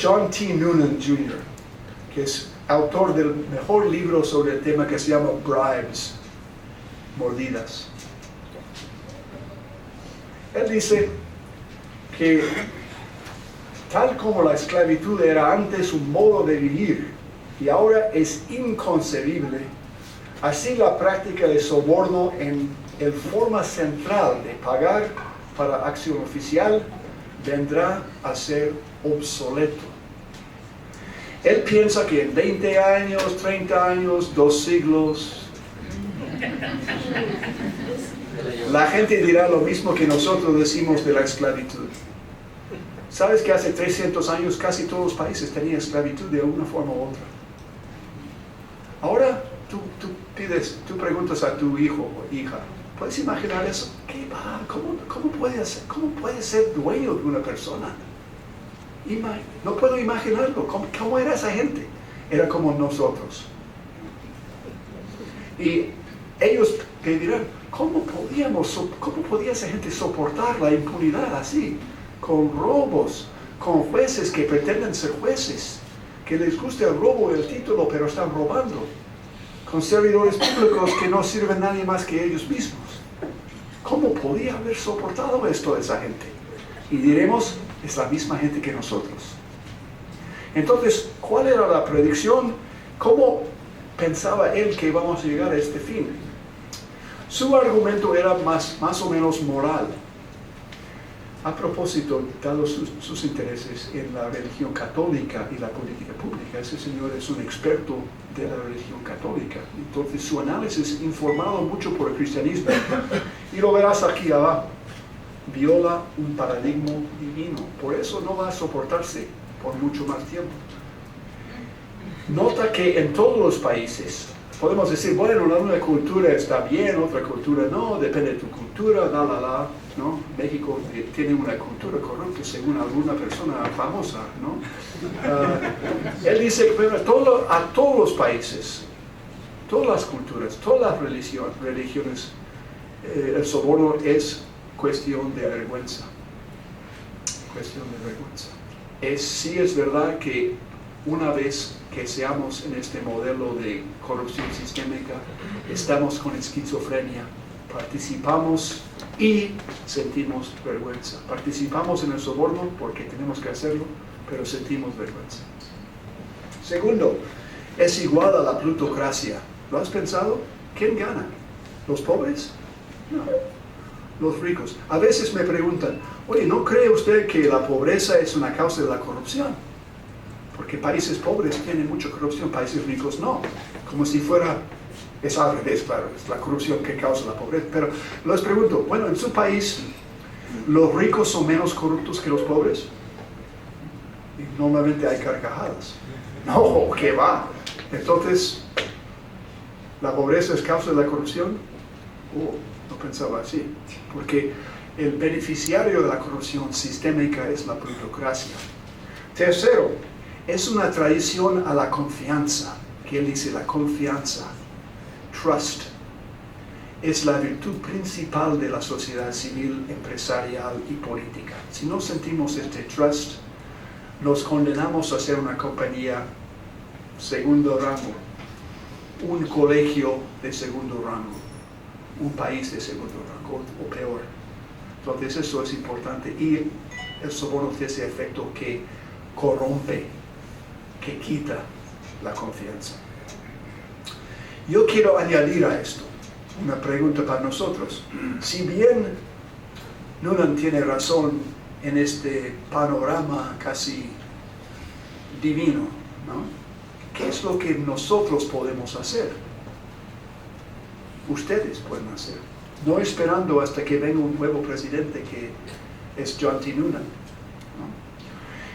John T. Noonan Jr., que es autor del mejor libro sobre el tema que se llama Bribes, mordidas. Él dice que tal como la esclavitud era antes un modo de vivir y ahora es inconcebible, así la práctica de soborno en el forma central de pagar para acción oficial vendrá a ser obsoleto. Él piensa que en 20 años, 30 años, 2 siglos, la gente dirá lo mismo que nosotros decimos de la esclavitud. ¿Sabes que hace 300 años casi todos los países tenían esclavitud de una forma u otra? Ahora tú preguntas a tu hijo o hija, ¿puedes imaginar eso? ¿Qué va? ¿Cómo puede ser dueño de una persona? No puedo imaginarlo. ¿Cómo era esa gente? Era como nosotros. Y ellos te dirán, ¿cómo podía esa gente soportar la impunidad así? Con robos, con jueces que pretenden ser jueces, que les gusta el robo y el título, pero están robando, con servidores públicos que no sirven a nadie más que ellos mismos. ¿Cómo podía haber soportado esto esa gente? Y diremos, es la misma gente que nosotros. Entonces, ¿cuál era la predicción? ¿Cómo pensaba él que íbamos a llegar a este fin? Su argumento era más o menos moral. A propósito, dados sus intereses en la religión católica y la política pública, ese señor es un experto de la religión católica. Entonces, su análisis, informado mucho por el cristianismo, y lo verás aquí abajo, viola un paradigma divino. Por eso no va a soportarse por mucho más tiempo. Nota que en todos los países, podemos decir, bueno, una cultura está bien, otra cultura no, depende de tu cultura, ¿no? México tiene una cultura corrupta según alguna persona famosa, ¿no? Él dice que a todos los países, todas las culturas, todas las religiones, el soborno es cuestión de vergüenza. Cuestión de vergüenza. Sí es verdad que una vez que seamos en este modelo de corrupción sistémica, estamos con esquizofrenia, participamos y sentimos vergüenza. Participamos en el soborno porque tenemos que hacerlo, pero sentimos vergüenza. Segundo, es igual a la plutocracia. ¿Lo has pensado? ¿Quién gana? ¿Los pobres? No, los ricos. A veces me preguntan, oye, ¿no cree usted que la pobreza es una causa de la corrupción? Porque países pobres tienen mucha corrupción, países ricos no. Como si fuera, es al revés, claro, es la corrupción que causa la pobreza. Pero les pregunto, bueno, en su país, ¿los ricos son menos corruptos que los pobres? Y normalmente hay carcajadas. No, ¿qué va? Entonces, ¿la pobreza es causa de la corrupción? No pensaba así. Porque el beneficiario de la corrupción sistémica es la plutocracia. Tercero, es una traición a la confianza, que él dice, la confianza, trust, es la virtud principal de la sociedad civil, empresarial y política. Si no sentimos este trust, nos condenamos a ser una compañía segundo rango, un colegio de segundo rango, un país de segundo rango o peor. Entonces eso es importante y el soborno tiene ese efecto que corrompe, que quita la confianza. Yo quiero añadir a esto una pregunta para nosotros. Si bien Noonan tiene razón en este panorama casi divino, ¿no? ¿Qué es lo que nosotros podemos hacer? Ustedes pueden hacer. No esperando hasta que venga un nuevo presidente que es John T. Noonan, ¿no?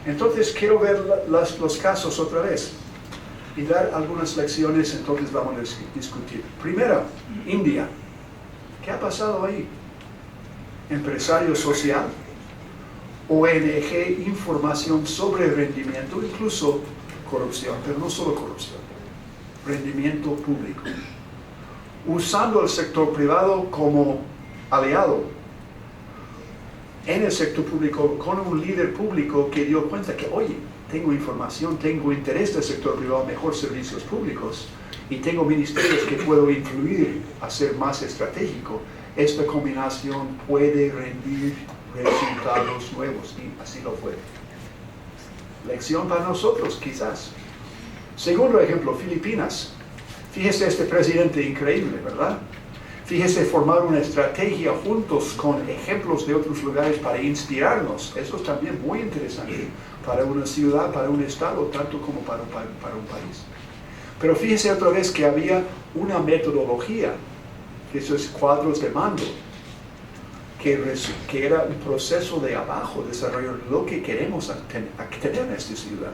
Entonces quiero ver los casos otra vez y dar algunas lecciones, entonces vamos a discutir. Primero, India. ¿Qué ha pasado ahí? Empresario social, ONG, información sobre rendimiento, incluso corrupción, pero no solo corrupción, rendimiento público. Usando el sector privado como aliado en el sector público, con un líder público que dio cuenta que, oye, tengo información, tengo interés del sector privado, mejor servicios públicos, y tengo ministerios que puedo influir a ser más estratégico, esta combinación puede rendir resultados nuevos, y así lo fue. Lección para nosotros, quizás. Segundo ejemplo, Filipinas. Fíjese este presidente increíble, ¿verdad? Fíjese formar una estrategia juntos con ejemplos de otros lugares para inspirarnos. Eso es también muy interesante para una ciudad, para un estado, tanto como para un país. Pero fíjese otra vez que había una metodología, que esos cuadros de mando, que era un proceso de abajo, desarrollar lo que queremos tener en esta ciudad.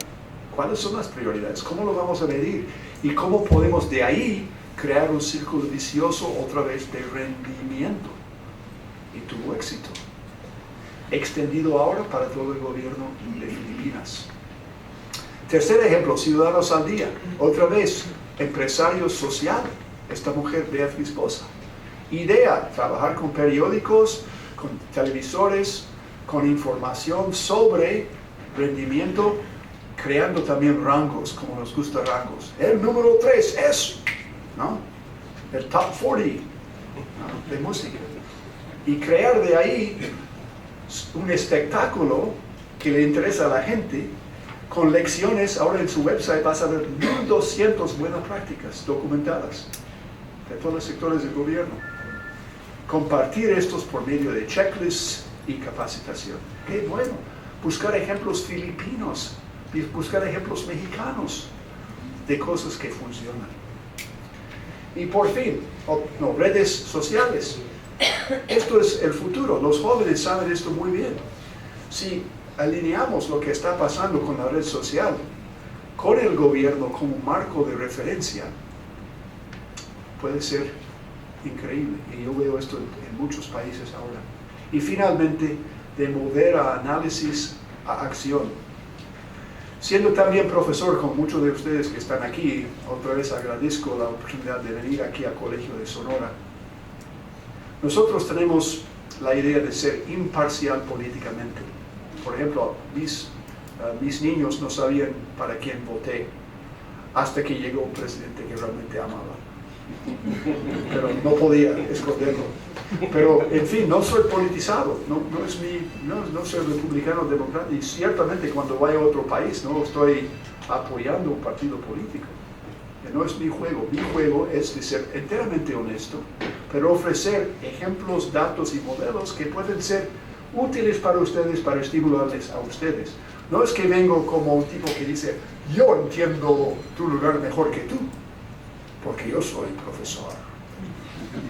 ¿Cuáles son las prioridades? ¿Cómo lo vamos a medir? ¿Y cómo podemos de ahí crear un círculo vicioso otra vez de rendimiento? Y tuvo éxito. Extendido ahora para todo el gobierno de Filipinas. Tercer ejemplo, Ciudadanos al Día. Otra vez, empresario social. Esta mujer, Beatriz Bosa. Idea, trabajar con periódicos, con televisores, con información sobre rendimiento, creando también rangos, como nos gusta rangos. El número 3 es, ¿no? El top 40, ¿no? De música. Y crear de ahí un espectáculo que le interesa a la gente, con lecciones. Ahora en su website vas a ver 1200 buenas prácticas documentadas de todos los sectores del gobierno. Compartir estos por medio de checklists y capacitación. ¡Qué bueno! Buscar ejemplos filipinos, buscar ejemplos mexicanos de cosas que funcionan. Y por fin, redes sociales. Esto es el futuro. Los jóvenes saben esto muy bien. Si alineamos lo que está pasando con la red social, con el gobierno como marco de referencia, puede ser increíble. Y yo veo esto en muchos países ahora. Y finalmente, de mover a análisis a acción. Siendo también profesor con muchos de ustedes que están aquí, otra vez agradezco la oportunidad de venir aquí al Colegio de Sonora. Nosotros tenemos la idea de ser imparcial políticamente. Por ejemplo, mis niños no sabían para quién voté hasta que llegó un presidente que realmente amaba. Pero no podía esconderlo. Pero, en fin, no soy politizado, no soy republicano demócrata, y ciertamente cuando vaya a otro país no estoy apoyando un partido político. No es mi juego. Mi juego es de ser enteramente honesto, pero ofrecer ejemplos, datos y modelos que pueden ser útiles para ustedes, para estimularles a ustedes. No es que vengo como un tipo que dice, yo entiendo tu lugar mejor que tú, porque yo soy profesor.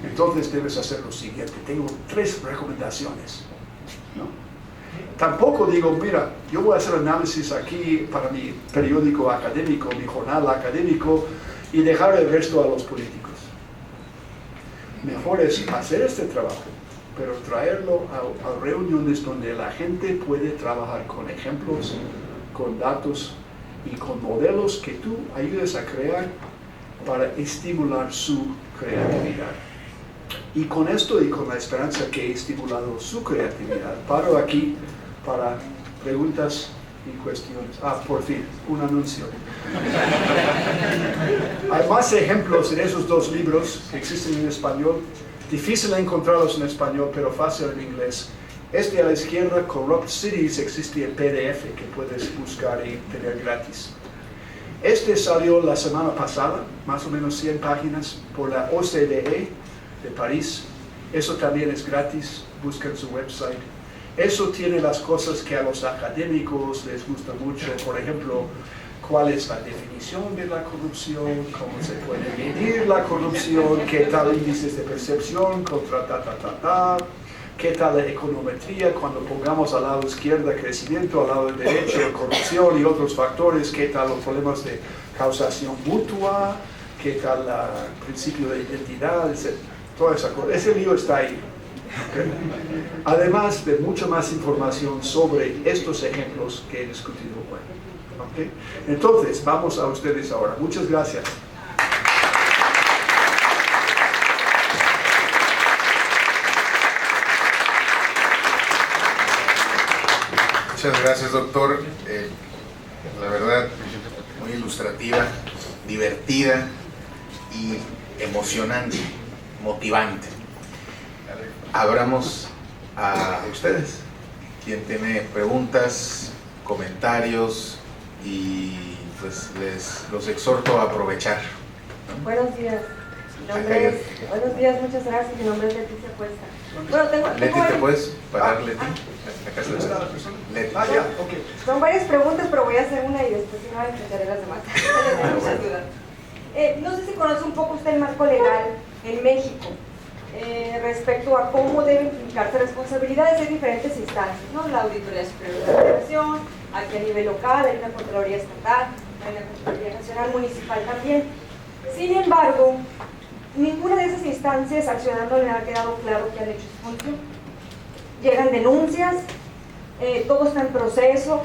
Entonces debes hacer lo siguiente. Tengo 3 recomendaciones, ¿no? Tampoco digo, mira, yo voy a hacer análisis aquí para mi periódico académico, mi jornal académico, y dejar el resto a los políticos. Mejor es hacer este trabajo, pero traerlo a reuniones donde la gente puede trabajar con ejemplos, con datos y con modelos que tú ayudes a crear para estimular su creatividad. Y con esto y con la esperanza que he estimulado su creatividad, paro aquí para preguntas y cuestiones. Por fin, un anuncio. Hay más ejemplos en esos 2 libros que existen en español. Difícil encontrarlos en español, pero fácil en inglés. Este a la izquierda, Corrupt Cities, existe en PDF que puedes buscar y tener gratis. Este salió la semana pasada, más o menos 100 páginas, por la OCDE de París. Eso también es gratis, busca en su website. Eso tiene las cosas que a los académicos les gusta mucho, por ejemplo, cuál es la definición de la corrupción, cómo se puede medir la corrupción, qué tal índices de percepción contra qué tal la econometría, cuando pongamos al lado izquierdo crecimiento, al lado derecho corrupción y otros factores, qué tal los problemas de causación mutua, qué tal el principio de identidad, etc. Toda esa cosa. Ese libro está ahí. ¿Okay? Además de mucha más información sobre estos ejemplos que he discutido hoy. ¿Okay? Entonces, vamos a ustedes ahora. Muchas gracias. Muchas gracias, doctor. La verdad, muy ilustrativa, divertida y emocionante, motivante. Abramos a ustedes. Quien tiene preguntas, comentarios, y pues los exhorto a aprovechar, ¿no? Buenos días. Buenos días, muchas gracias. Mi nombre es Leticia Cuesta. Bueno, Leti, ¿te puedes parar, Leti? Acá está la persona. Leti. Ya, ok. Son varias preguntas, pero voy a hacer una y después si no enfrentaré las demás. Muchas dudas. No sé si conoce un poco usted el marco legal en México respecto a cómo deben implicarse responsabilidades de diferentes instancias, ¿no? La Auditoría Superior de la Federación, aquí a nivel local, hay una Contraloría Estatal, hay una Contraloría Nacional, Municipal también. Sin embargo, ninguna de esas instancias accionando le ha quedado claro que han hecho su función. Llegan denuncias, todo está en proceso,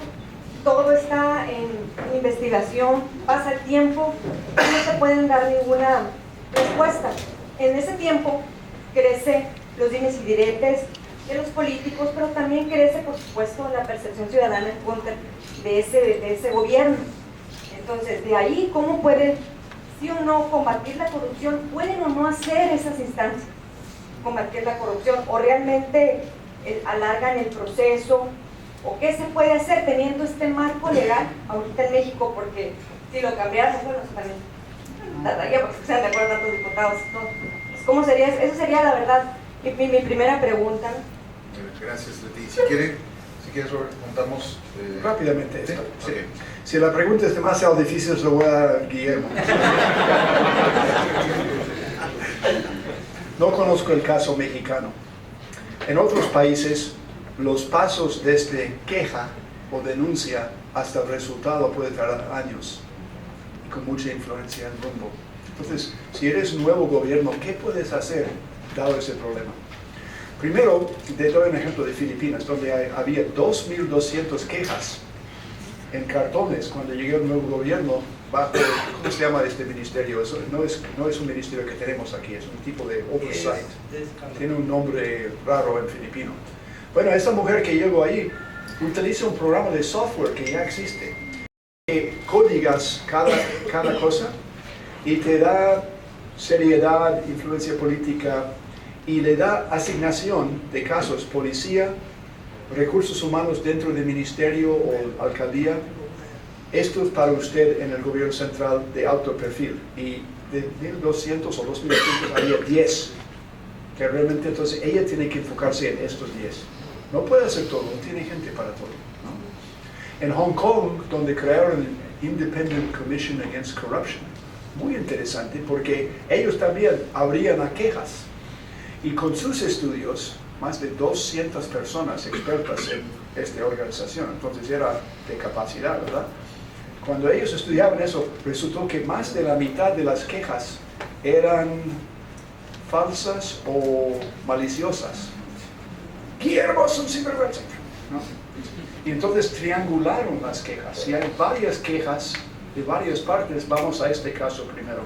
todo está en investigación, pasa el tiempo, no se pueden dar ninguna respuesta. En ese tiempo crece los dimes y diretes de los políticos, pero también crece, por supuesto, la percepción ciudadana en contra de ese gobierno. Entonces, de ahí, ¿cómo puede, sí o no, combatir la corrupción? ¿Pueden o no hacer esas instancias combatir la corrupción? ¿O realmente alargan el proceso? ¿O qué se puede hacer teniendo este marco legal ahorita en México? Porque si lo cambiaran, bueno, eso también trataría, porque se han de acuerdo tantos diputados y todo. Pues, ¿cómo sería? Eso sería, la verdad, mi primera pregunta. Gracias, Leti. Si quieres, Robert, contamos Rápidamente esto. Sí. Sí. Okay. Si la pregunta es demasiado difícil, se lo voy a dar a Guillermo. No conozco el caso mexicano. En otros países, los pasos desde queja o denuncia hasta el resultado puede tardar años y con mucha influencia en rumbo. Entonces, si eres nuevo gobierno, ¿qué puedes hacer dado ese problema? Primero, te doy un ejemplo de Filipinas, donde había 2.200 quejas en cartones cuando llegó el nuevo gobierno bajo, ¿cómo se llama este ministerio? Eso no es un ministerio que tenemos aquí, es un tipo de oversight. Tiene un nombre raro en filipino. Bueno, esa mujer que llegó ahí utiliza un programa de software que ya existe, que códigas cada cosa y te da seriedad, influencia política y le da asignación de casos, policía, recursos humanos dentro del ministerio o alcaldía. Esto es para usted en el gobierno central de alto perfil, y de 1.200 o 2.200 había 10, que realmente entonces ella tiene que enfocarse en estos 10. No puede hacer todo, no tiene gente para todo, ¿no? En Hong Kong, donde crearon el Independent Commission Against Corruption, muy interesante porque ellos también abrían a quejas, y con sus estudios, más de 200 personas expertas en esta organización, entonces era de capacidad, ¿verdad? Cuando ellos estudiaban eso, resultó que más de la mitad de las quejas eran falsas o maliciosas. Guillermo es un sinvergüenza, ¿no? Y entonces triangularon las quejas. Si hay varias quejas de varias partes, vamos a este caso primero.